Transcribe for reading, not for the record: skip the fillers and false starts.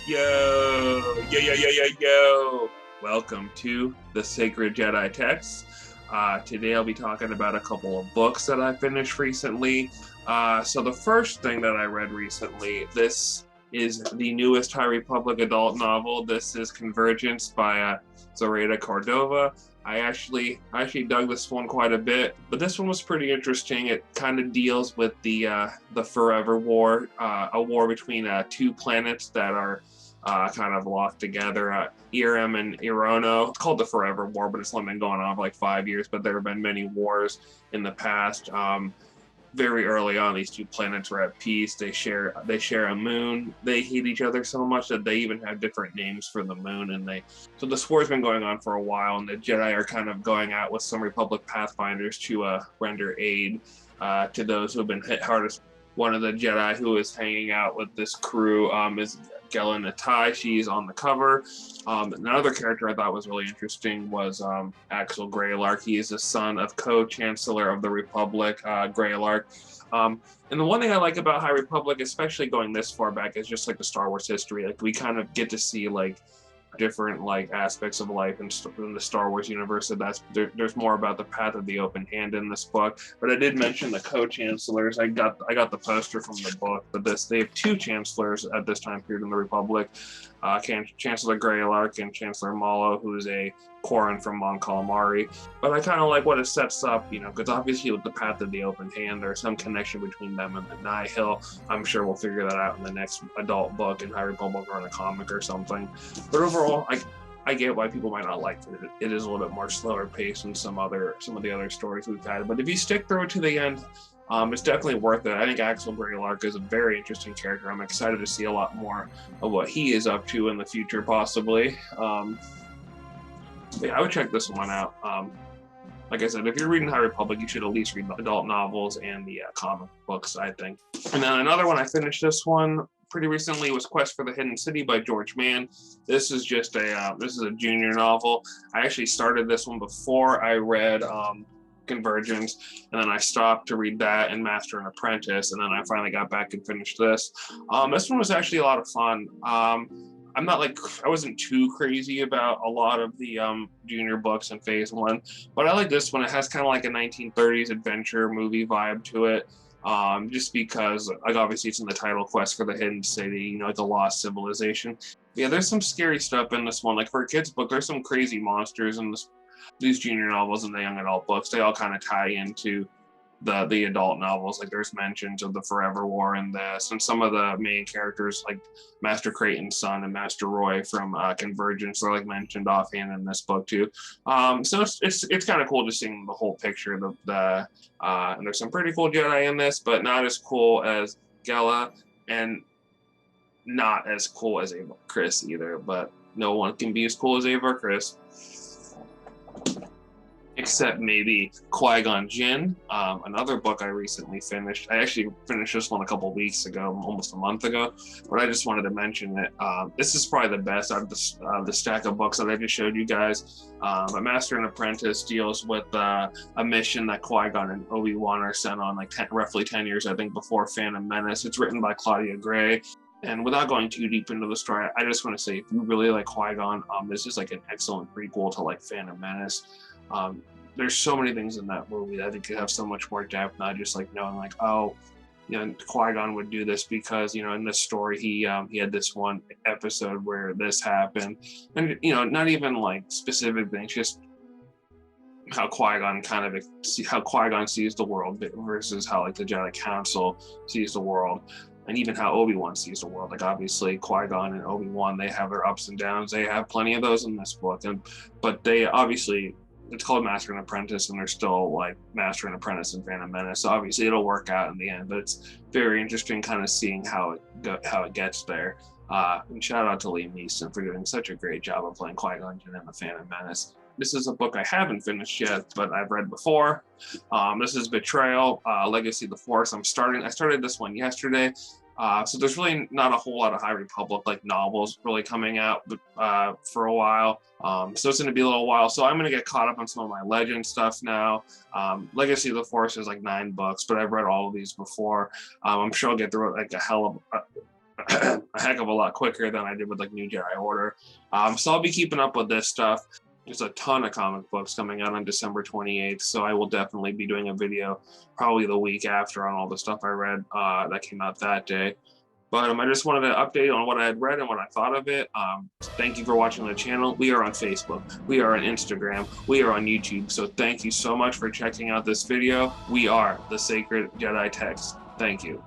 Yo. Welcome to the Sacred Jedi Texts. Today I'll be talking about a couple of books that I finished recently. So the first thing that I read recently, this is the newest High Republic adult novel. This is Convergence by Zoraida Cordova. I actually dug this one quite a bit, but this one was pretty interesting. It kind of deals with the Forever War, a war between two planets that are kind of locked together, Irem and Irono. It's called the Forever War, but it's only been going on for like 5 years, but there have been many wars in the past. Very early on, these two planets were at peace. They share a moon. They hate each other so much that they even have different names for the moon. So this war's been going on for a while, and the Jedi are kind of going out with some Republic Pathfinders to render aid to those who have been hit hardest. One of the Jedi who is hanging out with this crew is Gela Natai. She's on the cover. Another character I thought was really interesting was Axel Greylark. He is the son of co-chancellor of the Republic, Greylark. And the one thing I like about High Republic, especially going this far back, is just like the Star Wars history. Like we kind of get to see like different like aspects of life in the Star Wars universe. So there's more about the path of the open hand in this book. But I did mention the co-chancellors. I got the poster from the book, but they have two chancellors at this time period in the Republic. Chancellor Greylark and Chancellor Malo, who is a Quarren from Mon Calamari. But I kind of like what it sets up, because obviously with the path of the open hand, there's some connection between them and the Nihil. I'm sure we'll figure that out in the next adult book in High Republic or in a comic or something. But overall, I get why people might not like it. It is a little bit more slower paced than some of the other stories we've had. But if you stick through it to the end, it's definitely worth it. I think Axel Greylark is a very interesting character. I'm excited to see a lot more of what he is up to in the future, possibly. Yeah, I would check this one out. Like I said, if you're reading High Republic, you should at least read the adult novels and the comic books, I think. And then another one, I finished this one pretty recently, was Quest for the Hidden City by George Mann. This is just a junior novel. I actually started this one before I read Convergence, and then I stopped to read that and Master and Apprentice, and then I finally got back and finished this. This one was actually a lot of fun. I wasn't too crazy about a lot of the junior books in phase one, but I like this one. It has kind of like a 1930s adventure movie vibe to it. Just because, like, obviously it's in the title, Quest for the Hidden City, like the lost civilization. Yeah, there's some scary stuff in this one. Like for a kid's book, there's some crazy monsters in these junior novels and the young adult books. They all kind of tie into the adult novels. Like there's mentions of the Forever War in this, and some of the main characters like Master Creighton's son and Master Roy from Convergence are like mentioned offhand in this book too. So it's kind of cool just seeing the whole picture. And there's some pretty cool Jedi in this, but not as cool as Gela, and not as cool as Ava Chris either. But no one can be as cool as Ava Chris, except maybe Qui-Gon Jinn, another book I recently finished. I actually finished this one a couple weeks ago, almost a month ago, but I just wanted to mention it. This is probably the best out of the stack of books that I just showed you guys. But Master and Apprentice deals with a mission that Qui-Gon and Obi-Wan are sent on like roughly 10 years, I think, before Phantom Menace. It's written by Claudia Gray. And without going too deep into the story, I just want to say, if you really like Qui-Gon, this is like an excellent prequel to like Phantom Menace. There's so many things in that movie that I think could have so much more depth, not just like knowing like, oh, Qui-Gon would do this because, in this story, he had this one episode where this happened. And, not even like specific things, just how Qui-Gon sees the world versus how like the Jedi Council sees the world. And even how Obi-Wan sees the world. Like obviously Qui-Gon and Obi-Wan, they have their ups and downs. They have plenty of those in this book. But they obviously, it's called Master and Apprentice, and they're still like Master and Apprentice and Phantom Menace. So obviously it'll work out in the end, but it's very interesting kind of seeing how it gets there. And shout out to Liam Neeson for doing such a great job of playing Qui-Gon Jinn in the Phantom Menace. This is a book I haven't finished yet, but I've read before. This is Betrayal, Legacy of the Force. I started this one yesterday. So there's really not a whole lot of High Republic like novels really coming out for a while. So it's going to be a little while. So I'm going to get caught up on some of my Legend stuff now. Legacy of the Force is like 9 books, but I've read all of these before. I'm sure I'll get through like a hell of a heck of a lot quicker than I did with like New Jedi Order. So I'll be keeping up with this stuff. There's a ton of comic books coming out on December 28th, so I will definitely be doing a video probably the week after on all the stuff I read that came out that day. But I just wanted to update on what I had read and what I thought of it. Thank you for watching the channel. We are on Facebook. We are on Instagram. We are on YouTube. So thank you so much for checking out this video. We are the Sacred Jedi Text. Thank you.